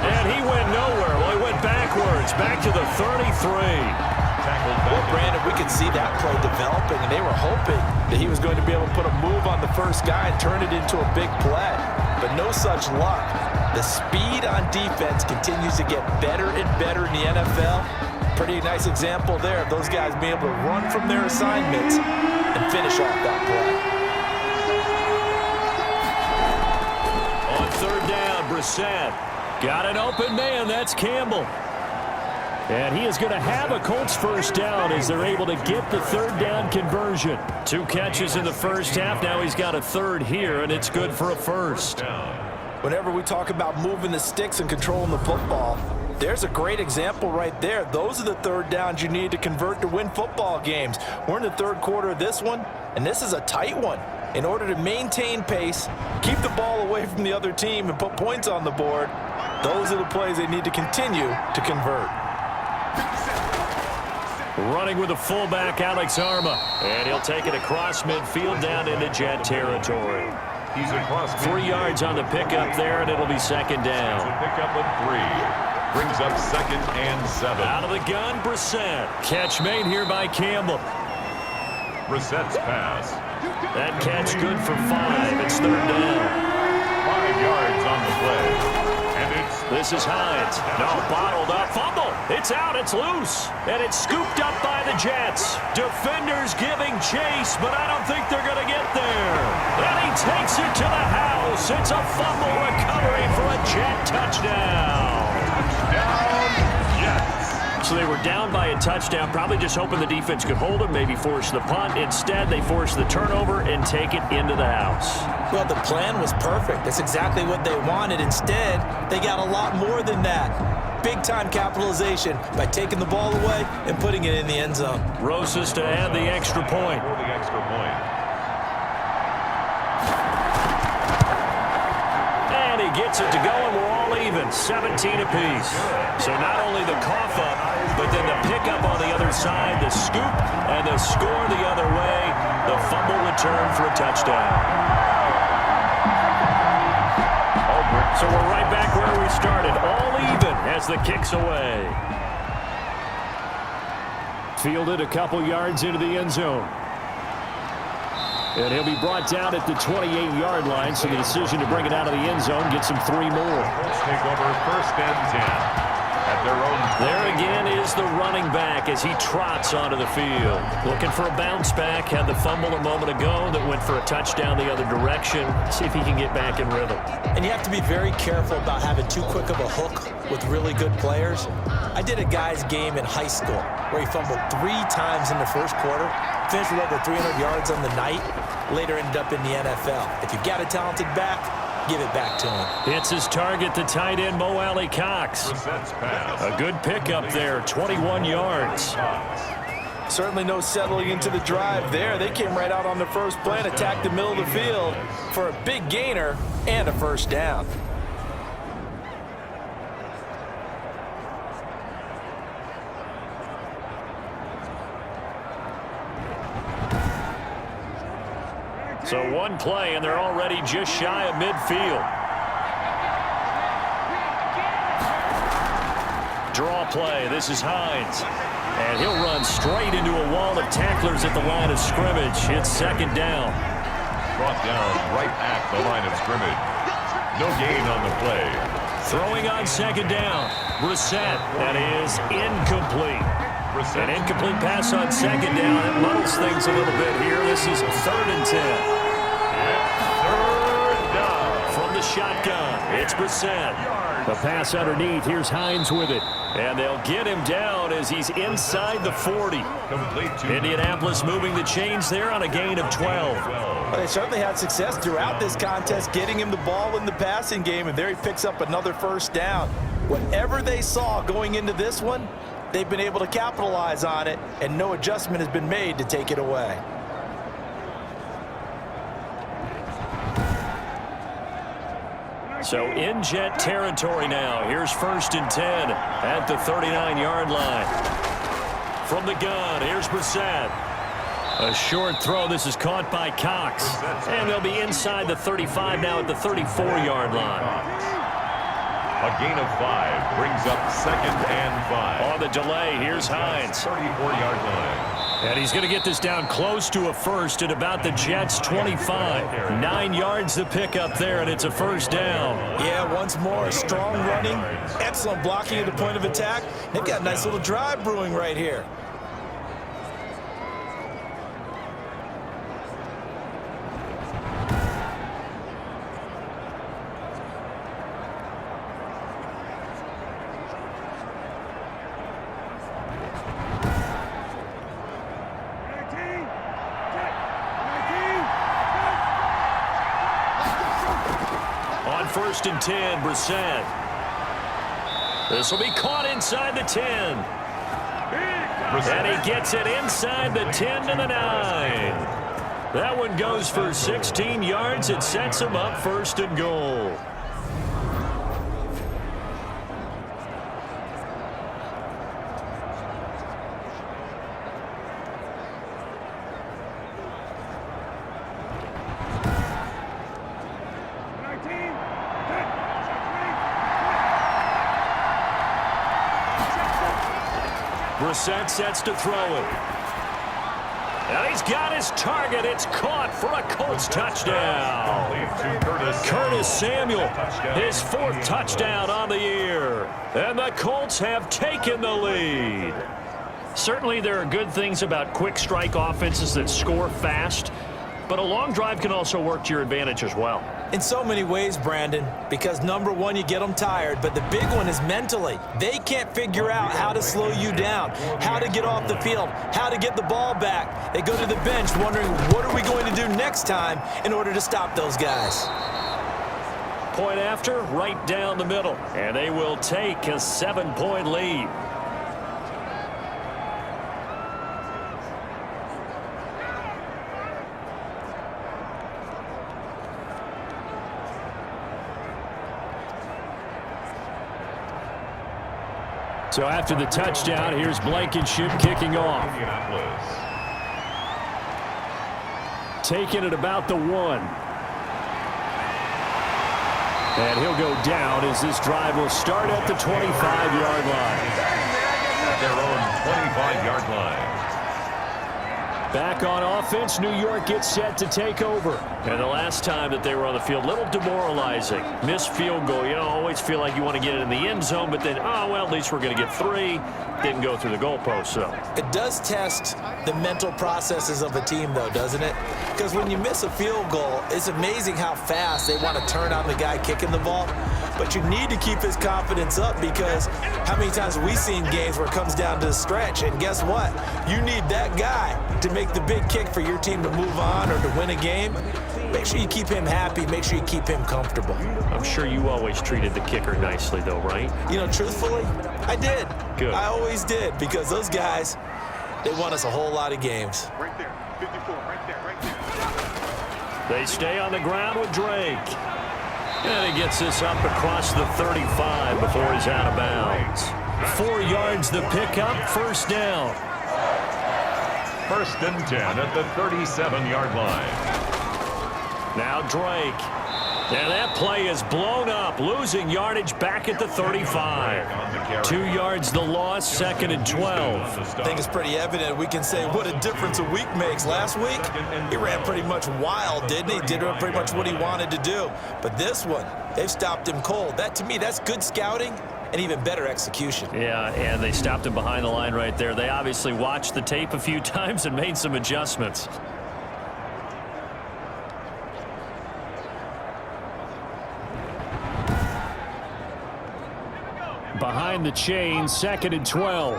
And he went nowhere. Well, he went backwards, back to the 33. Well, Brandon, we could see that play developing, and they were hoping that he was going to be able to put a move on the first guy and turn it into a big play. But no such luck. The speed on defense continues to get better and better in the NFL. Pretty nice example there of those guys being able to run from their assignments and finish off that play. On third down, Brissett. Got an open man. That's Campbell. And he is going to have a Colts first down as they're able to get the third down conversion. 2 catches in the first half. Now he's got a third here, and it's good for a first. Whenever we talk about moving the sticks and controlling the football, there's a great example right there. Those are the third downs you need to convert to win football games. We're in the third quarter of this one, and this is a tight one. In order to maintain pace, keep the ball away from the other team, and put points on the board, those are the plays they need to continue to convert. Running with the fullback, Alex Arma. And he'll take it across midfield down into Jet territory. He's across 3 yards on the pickup there, and it'll be second down. Pickup of 3. Brings up 2nd and 7. Out of the gun, Brissett. Catch made here by Campbell. Brissett's pass. That catch good for 5. It's 3rd down. 5 yards on the play. This is Hines. No, bottled up. Fumble. It's out. It's loose. And it's scooped up by the Jets. Defenders giving chase, but I don't think they're going to get there. And he takes it to the house. It's a fumble recovery for a Jet touchdown. Touchdown, Jets. So they were down by a touchdown, probably just hoping the defense could hold them, maybe force the punt. Instead, they force the turnover and take it into the house. Well, the plan was perfect. That's exactly what they wanted. Instead, they got a lot more than that. Big-time capitalization by taking the ball away and putting it in the end zone. Rosas to add the extra point. For the extra point. And he gets it to go, and we're all even, 17 apiece. So not only the cough up, but then the pickup on the other side, the scoop, and the score the other way, the fumble return for a touchdown. So we're right back where we started, all even as the kick's away. Fielded a couple yards into the end zone. And he'll be brought down at the 28-yard line, so the decision to bring it out of the end zone gets him 3 more. Colts take over 1st and 10. At their own. There again is the running back as he trots onto the field. Looking for a bounce back. Had the fumble a moment ago that went for a touchdown the other direction. See if he can get back in rhythm. And you have to be very careful about having too quick of a hook with really good players. I did a guy's game in high school where he fumbled 3 times in the first quarter, finished with over 300 yards on the night, later ended up in the NFL. If you've got a talented back, give it back to him. It's his target, the tight end, Mo Alley Cox. A good pickup there, 21 yards. Certainly no settling into the drive there. They came right out on the first play and attacked the middle of the field for a big gainer and a 1st down. So one play, and they're already just shy of midfield. Draw play. This is Hines. And he'll run straight into a wall of tacklers at the line of scrimmage. It's 2nd down. Brought down right at the line of scrimmage. No gain on the play. Throwing on 2nd down. Brissett. That is incomplete. An incomplete pass on 2nd down. It muddles things a little bit here. This is 3rd and 10. From the shotgun, it's Brissett. The pass underneath. Here's Hines with it. And they'll get him down as he's inside the 40. Indianapolis moving the chains there on a gain of 12. Well, they certainly had success throughout this contest, getting him the ball in the passing game, and there he picks up another 1st down. Whatever they saw going into this one, they've been able to capitalize on it, and no adjustment has been made to take it away. So in Jet territory now. Here's 1st and 10 at the 39-yard line. From the gun, here's Brissett. A short throw. This is caught by Cox. And they'll be inside the 35 now at the 34-yard line. A gain of 5 brings up 2nd and 5. On the delay, here's Hines. 34-yard line. And he's going to get this down close to a 1st at about the Jets' 25. 9 yards to pick up there, and it's a 1st down. Yeah, once more, strong running, excellent blocking at the point of attack. They've got a nice little drive brewing right here. On 1st and 10, Brissett. This will be caught inside the 10. And he gets it inside the 10 to the 9. That one goes for 16 yards. It sets him up 1st and goal. Brissett sets to throw it. And he's got his target. It's caught for a Colts touchdown. Curtis Samuel, his 4th touchdown on the year. And the Colts have taken the lead. Certainly there are good things about quick strike offenses that score fast, but a long drive can also work to your advantage as well. In so many ways, Brandon, because number one, you get them tired, but the big one is mentally. They can't figure out how to slow you down, how to get off the field, how to get the ball back. They go to the bench wondering, what are we going to do next time in order to stop those guys? Point after, right down the middle, and they will take a 7-point lead. So after the touchdown, here's Blankenship kicking off. Taking it about the 1. And he'll go down as this drive will start at the 25-yard line. At their own 25-yard line. Back on offense, New York gets set to take over. And the last time that they were on the field, a little demoralizing. Missed field goal. You know, always feel like you want to get it in the end zone, but then, oh, well, at least we're going to get 3. Didn't go through the goalpost, so. It does test the mental processes of a team, though, doesn't it? Because when you miss a field goal, it's amazing how fast they want to turn on the guy kicking the ball. But you need to keep his confidence up, because how many times have we seen games where it comes down to the stretch, and guess what? You need that guy to make the big kick for your team to move on or to win a game. Make sure you keep him happy. Make sure you keep him comfortable. I'm sure you always treated the kicker nicely, though, right? You know, truthfully, I did. Good. I always did, because those guys, they won us a whole lot of games. Right there, 54, right there. They stay on the ground with Drake. And he gets this up across the 35 before he's out of bounds. 4 yards the pickup, first down. 1st and 10 at the 37-yard line. Now Drake. And that play is blown up, losing yardage back at the 35. 2 yards the loss, 2nd and 12. I think it's pretty evident. We can say what a difference a week makes. Last week, he ran pretty much wild, didn't he? Did pretty much what he wanted to do. But this one, they've stopped him cold. That, to me, that's good scouting and even better execution. Yeah, and they stopped him behind the line right there. They obviously watched the tape a few times and made some adjustments. Behind the chain, 2nd and 12.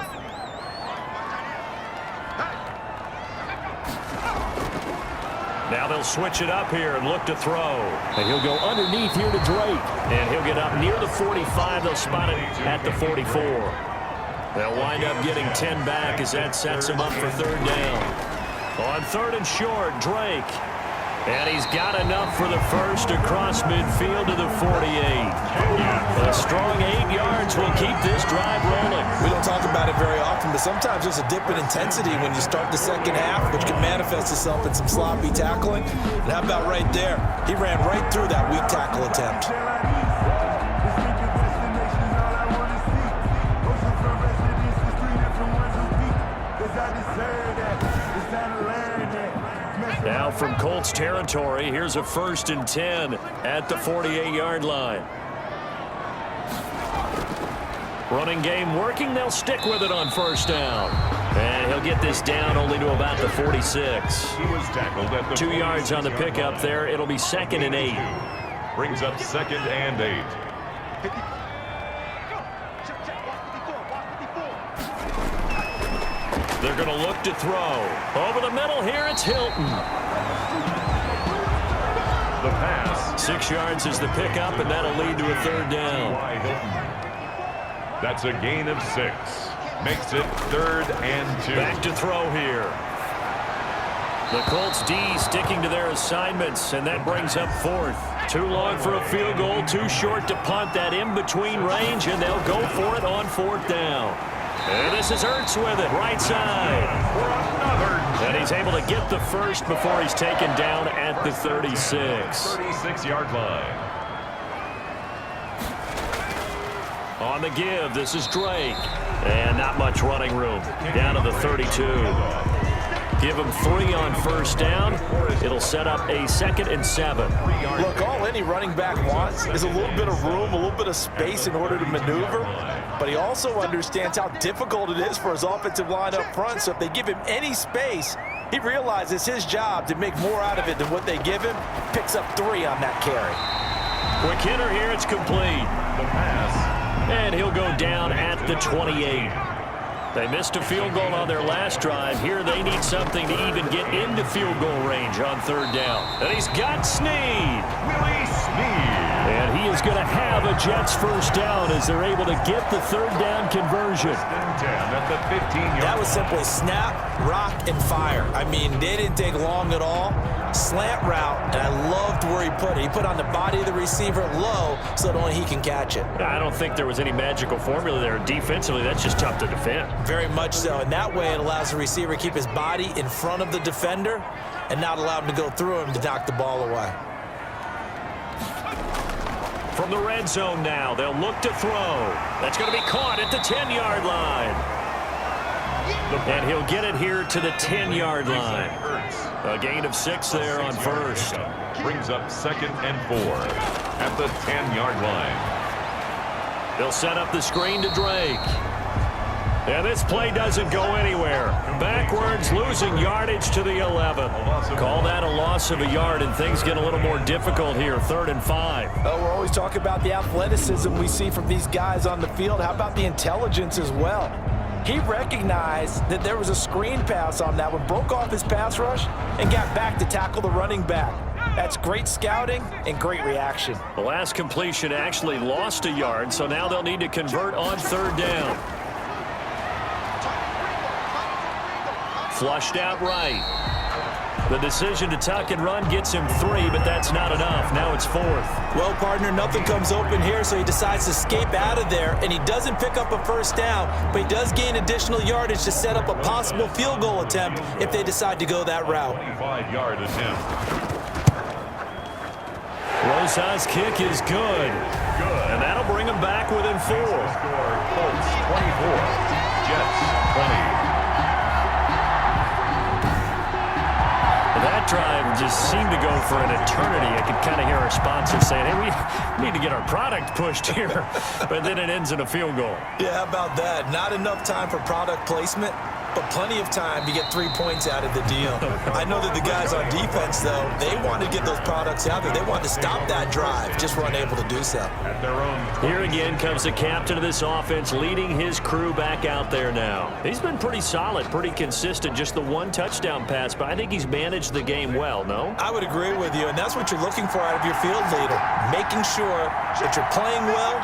Now they'll switch it up here and look to throw. And he'll go underneath here to Drake. And he'll get up near the 45. They'll spot it at the 44. They'll wind up getting 10 back as that sets him up for 3rd down. On 3rd and short, Drake. And he's got enough for the first across midfield to the 48. A strong 8 yards will keep this drive rolling. We don't talk about it very often, but sometimes there's a dip in intensity when you start the second half, which can manifest itself in some sloppy tackling. And how about right there? He ran right through that weak tackle attempt. Now from Colts territory, here's a 1st and 10 at the 48-yard line. Running game working. They'll stick with it on 1st down. And he'll get this down only to about the 46. He was tackled at the 2 yards on the pickup there. It'll be 2nd and 8. Brings up 2nd and 8. They're going to look to throw. Over the middle here, it's Hilton. The pass. 6 yards is the pickup, and that'll lead to a 3rd down. That's a gain of 6. Makes it 3rd and 2. Back to throw here. The Colts D sticking to their assignments, and that brings up 4th. Too long for a field goal, too short to punt. That in-between range, and they'll go for it on 4th down. And this is Ertz with it, right side. And he's able to get the first before he's taken down at the 36. 36-yard line. On the give, this is Drake. And not much running room. Down to the 32. Give him 3 on first down. It'll set up a 2nd and 7. Look, all any running back wants is a little bit of room, a little bit of space in order to maneuver. But he also understands how difficult it is for his offensive line up front. So if they give him any space, he realizes his job to make more out of it than what they give him. Picks up 3 on that carry. Quick hitter here. It's complete. The pass. And he'll go down at the 28. They missed a field goal on their last drive. Here they need something to even get into field goal range on 3rd down. And he's got Snead. Willie Snead. And he is going to have a Jets first down as they're able to get the 3rd down conversion. At the 15-yard That was simply snap, rock, and fire. I mean, they didn't take long at all. Slant route, and I loved where he put it. He put on the body of the receiver low so that only he can catch it. I don't think there was any magical formula there. Defensively, that's just tough to defend. Very much so. And that way it allows the receiver to keep his body in front of the defender and not allow him to go through him to knock the ball away. From the red zone now, they'll look to throw. That's going to be caught at the 10-yard line. And he'll get it here to the 10-yard line. A gain of 6 there on first. Brings up 2nd and 4 at the 10-yard line. They'll set up the screen to Drake. And this play doesn't go anywhere. Backwards, losing yardage to the 11. Call that a loss of a yard, and things get a little more difficult here. 3rd and 5. We're always talking about the athleticism we see from these guys on the field. How about the intelligence as well? He recognized that there was a screen pass on that one, broke off his pass rush, and got back to tackle the running back. That's great scouting and great reaction. The last completion actually lost a yard, so now they'll need to convert on 3rd down. Flushed out right. The decision to tuck and run gets him 3, but that's not enough. Now it's 4th. Well, partner, nothing comes open here, so he decides to escape out of there, and he doesn't pick up a first down, but he does gain additional yardage to set up a possible field goal attempt if they decide to go that route. 25-yard attempt. Rosa's kick is good. And that'll bring him back within 4. Score Colts 24, Jets 20. That drive just seemed to go for an eternity. I could kind of hear our sponsor saying, hey, we need to get our product pushed here. But then it ends in a field goal. Yeah, how about that? Not enough time for product placement, but plenty of time to get 3 points out of the deal. I know that the guys on defense, though, they wanted to get those products out there. They wanted to stop that drive, just were unable to do so. At their own Here again comes the captain of this offense, leading his crew back out there now. He's been pretty solid, pretty consistent, just the 1 touchdown pass, but I think he's managed the game well, no? I would agree with you, and that's what you're looking for out of your field leader, making sure that you're playing well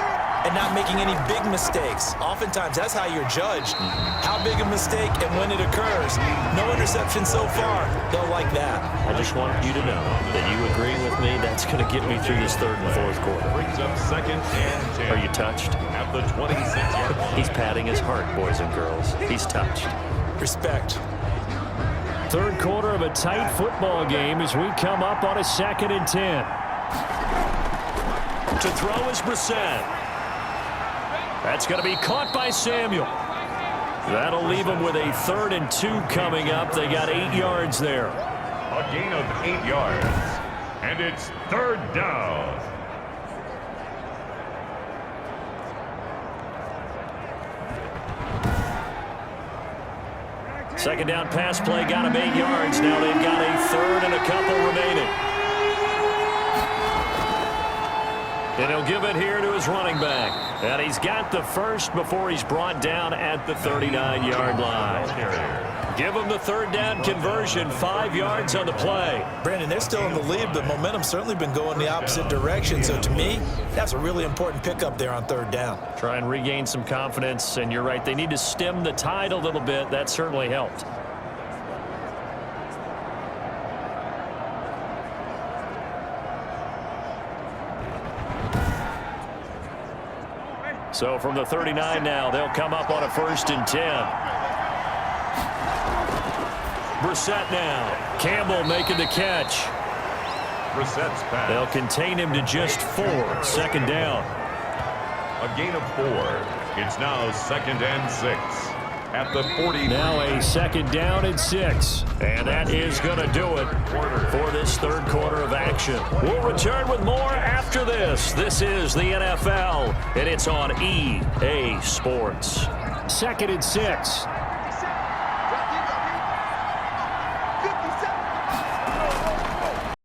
and not making any big mistakes. Oftentimes, that's how you're judged. How big a mistake and when it occurs. No interception so far. They'll like that. I just want you to know that you agree with me. That's going to get me through this 3rd and 4th quarter. brings up 2nd and 10. Are you touched? At the 26-yard line. He's patting his heart, boys and girls. He's touched. Respect. 3rd quarter of a tight football game as we come up on a 2nd and 10. To throw is Brissett. That's going to be caught by Samuel. That'll leave them with a 3rd and 2 coming up. They got 8 yards there. A gain of 8 yards. And it's 3rd down. Second down pass play got him 8 yards. Now they've got a 3rd and a couple remaining. And he'll give it here to his running back. And he's got the first before he's brought down at the 39-yard line. Give him the 3rd down conversion, 5 yards on the play. Brandon, they're still in the lead, but momentum's certainly been going the opposite direction. So to me, that's a really important pickup there on 3rd down. Try and regain some confidence, and you're right, they need to stem the tide a little bit. That certainly helped. So from the 39 now, they'll come up on a 1st and 10. Brissett now. Campbell making the catch. Brissett's pass. They'll contain him to just 4. 2nd down. A gain of 4. It's now 2nd and 6. at the 40. Now a 2nd down and 6. And that is going to do it for this third quarter of action. We'll return with more after this. This is the NFL, and it's on EA Sports. 2nd and 6.